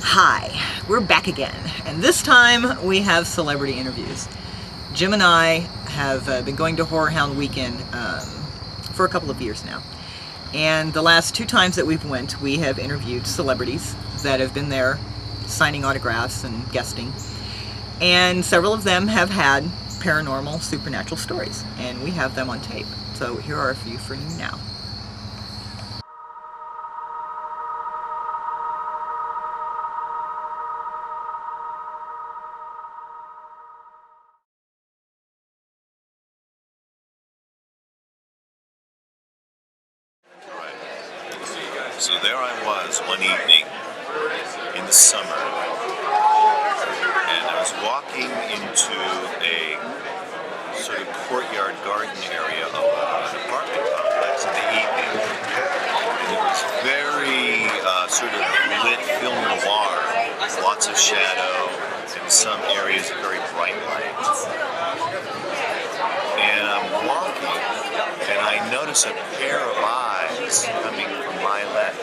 Hi, we're back again, and this time we have celebrity interviews. Jim and I have been going to Horrorhound weekend for a couple of years now, and the last two times that we've went, we have interviewed celebrities that have been there signing autographs and guesting, and several of them have had paranormal, supernatural stories, and we have them on tape. So here are a few for you now. So there I was one evening in the summer, and I was walking into a sort of courtyard garden area of an apartment complex in the evening, and it was very sort of lit film noir, lots of shadow, and some areas of very bright light. And I'm walking, and I notice a pair of eyes coming from my left,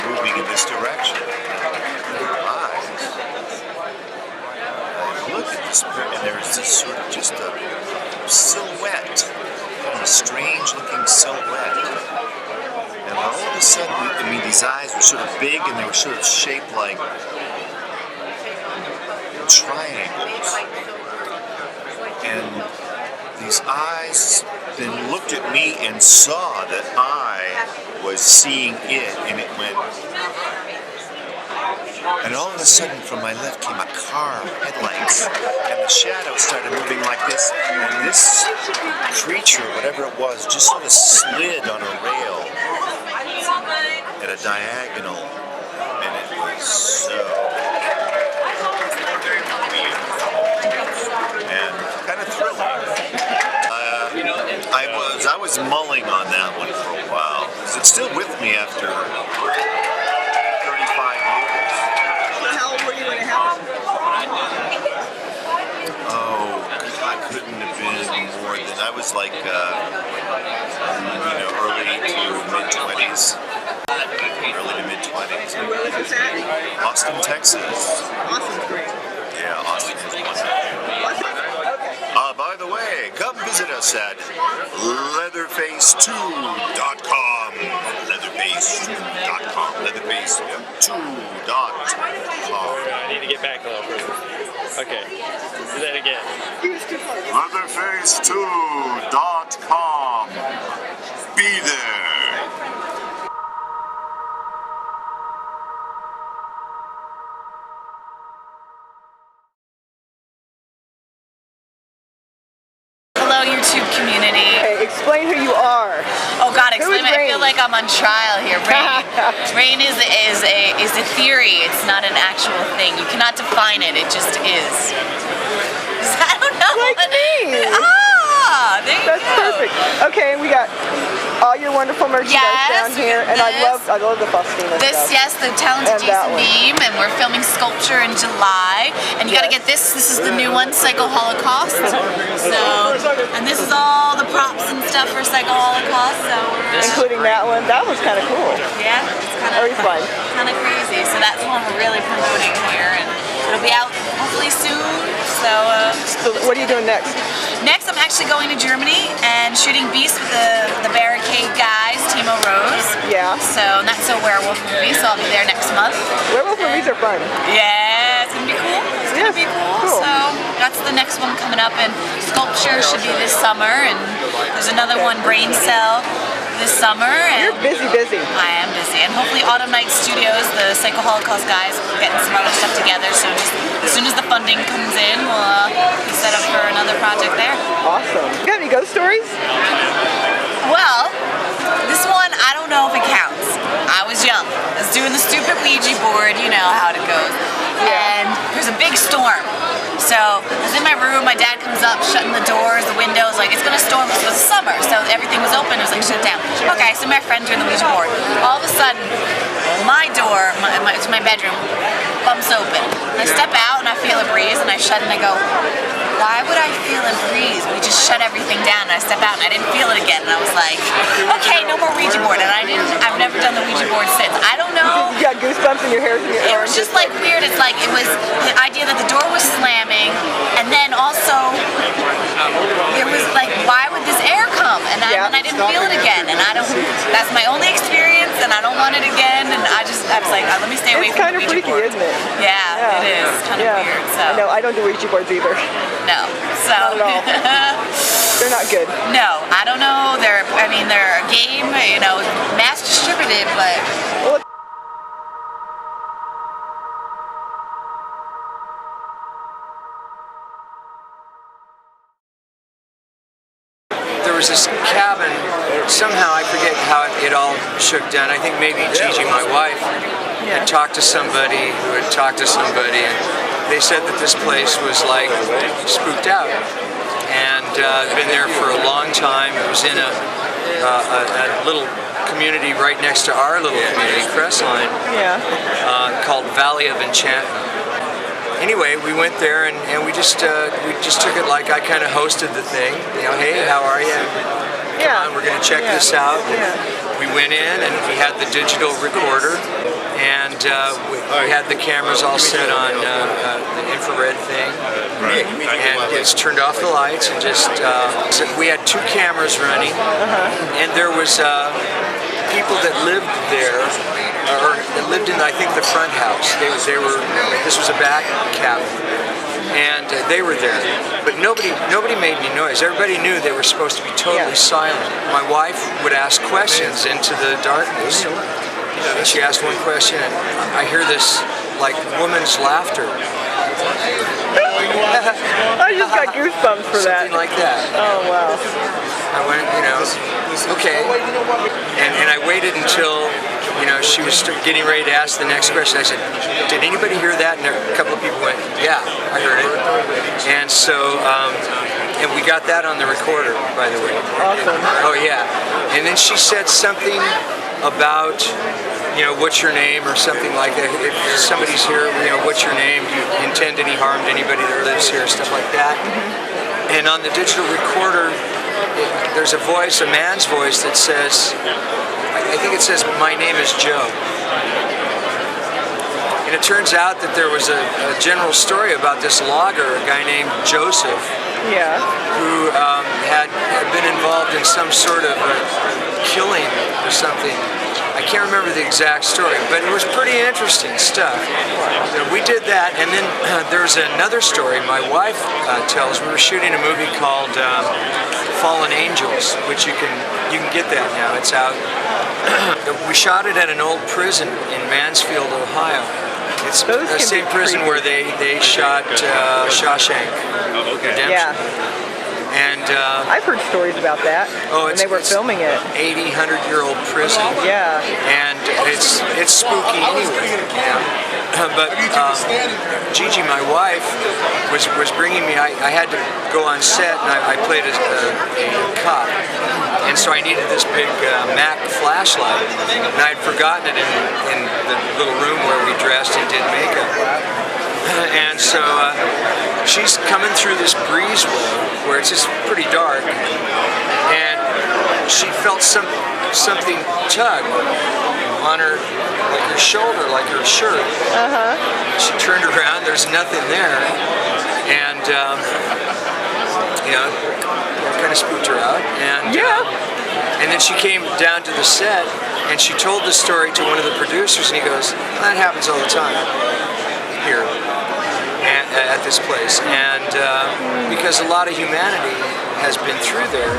moving in this direction. Eyes. I look at this pair, and there's this sort of just a silhouette, a strange-looking silhouette. And all of a sudden, I mean, these eyes were sort of big, and they were sort of shaped like triangles. And these eyes then looked at me and saw that I was seeing it, and it went. And all of a sudden, from my left came a car with headlights, and the shadows started moving like this, and this creature, whatever it was, just sort of slid on a rail at a diagonal, and it was so and kind of thrilling. I was mulling on that one for a while. It's still with me after 35 years. How old were you when it happened? Oh, I couldn't have been more than, I was like, early to mid-20s. Early to mid-20s. And where was this at? Austin, Texas. Austin's great. Yeah, Austin is wonderful. By the way, come visit us at Leatherface2.com. Leatherface2.com. Leatherface2.com. I need to get back a little further. Okay, do that again. Leatherface2.com. Be there. YouTube community. Hey, explain who you are. Oh God, explain it. I Raine? feel like I'm on trial here. Raine is a theory. It's not an actual thing. You cannot define it. It just is. I don't know. Like me. Ah, there you That's go. perfect. Okay, we got all your wonderful merchandise down here, and I love the Faustina stuff. Yes, the talented And that Jason one. Beam, and we're filming Sculpture in July. And you got to get this. This is the new one, Psycho Holocaust. So, and this is all the props and stuff for Psycho Holocaust. So, including that one. That was kind of cool. yeah, it's kind of Very fun. kind of crazy. So that's one we're really promoting here, and it'll be out hopefully soon. So, So what are you doing next? next I'm actually going to Germany and shooting Beast with the Barricade guys, Timo Rose. Yeah. So that's a werewolf movie, so I'll be there next month. Werewolf movies are fun. Yeah, it's gonna be cool. It's gonna be cool. Cool. So that's the next one coming up, and Sculpture should be this summer, and there's another one, Brain Cell, this summer. And You're busy. I am busy, and hopefully Autumn Night Studios, the Psycho Holocaust guys, are getting some other stuff together. So just as soon as the funding comes in, we'll be set up for another project there. Awesome. You got any ghost stories? Well, this one I don't know if it counts. I was young. I was doing the stupid Ouija board, you know how it goes. Yeah. And there's a big storm. So I was in my room room, my dad comes up, shutting the doors, the windows, like it's gonna storm because it was summer, so everything was open, it was like shut down. Okay, so my friends are in the Ouija board. All of a sudden, my door, to my bedroom, bumps open. I step out and I feel a breeze and I shut and I go, why would I feel a breeze? We just shut everything down and I step out and I didn't feel it again and I was like, okay, no more Ouija board. And I've never done the Ouija board since. I don't know. You got goosebumps in your hair. It was just like weird. It's like it was the idea that the door was slamming and then also it was like, why would this air come? And I didn't feel it again. And that's my only experience and I don't want it again. And I was like, let me stay away from the Ouija board. It's kind of freaky, isn't it? Yeah, it is. It's kind of weird. So. No, I don't do Ouija boards either. No. So. Not at all. They're not good. No, I don't know. They're a game, you know, mass distributed, but. Well, there was this cabin, somehow I forget how it all shook down. I think maybe Gigi, my wife, had talked to somebody who had talked to somebody, and they said that this place was like spooked out. And been there for a long time. It was in a little community right next to our little community, Crestline, called Valley of Enchantment. Anyway, we went there and we just took it like I kind of hosted the thing. You know, hey, how are you? Come on, we're going to check this out. We went in and we had the digital recorder, and we had the cameras all set on the infrared thing, and just turned off the lights and just so we had 2 cameras running, and there was people that lived there, or that lived in, I think, the front house. They were. This was a back cabin, and they were there, but nobody made any noise. Everybody knew they were supposed to be totally silent. My wife would ask questions into the darkness, and she asked one question, and I hear this like woman's laughter. I just got goosebumps for that. Something like that. Oh wow. I went, you know, okay, and I waited until, you know, she was getting ready to ask the next question. I said, did anybody hear that? And a couple of people went, yeah, I heard it. And so, and we got that on the recorder, by the way. Awesome. Oh yeah. And then she said something about, you know, what's your name or something like that. If somebody's here, you know, what's your name? Do you intend any harm to anybody that lives here? Stuff like that. And on the digital recorder, there's a voice, a man's voice that says, I think it says, my name is Joe. And it turns out that there was a general story about this logger, a guy named Joseph, who had been involved in some sort of a killing or something. I can't remember the exact story, but it was pretty interesting stuff. So we did that, and then there's another story my wife tells. We were shooting a movie called Fallen Angels, which you can get that now. It's out. We shot it at an old prison in Mansfield, Ohio. It's the same prison where they shot Shawshank Redemption. Yeah. And I've heard stories about that. Oh, when they were filming it. 80, 100-year-old prison. Yeah. And it's spooky anyway. Yeah. But Gigi, my wife, was bringing me. I had to go on set, and I played a cop, and so I needed this big Mac flashlight, and I'd forgotten it in the little room where we dressed and did makeup. And so she's coming through this breezeway where it's just pretty dark, and she felt something tug on her, like her shoulder, like her shirt. She turned around, there's nothing there, and you know, kind of spooked her out. And and then she came down to the set, and she told the story to one of the producers, and he goes, that happens all the time here at this place, and because a lot of humanity has been through there.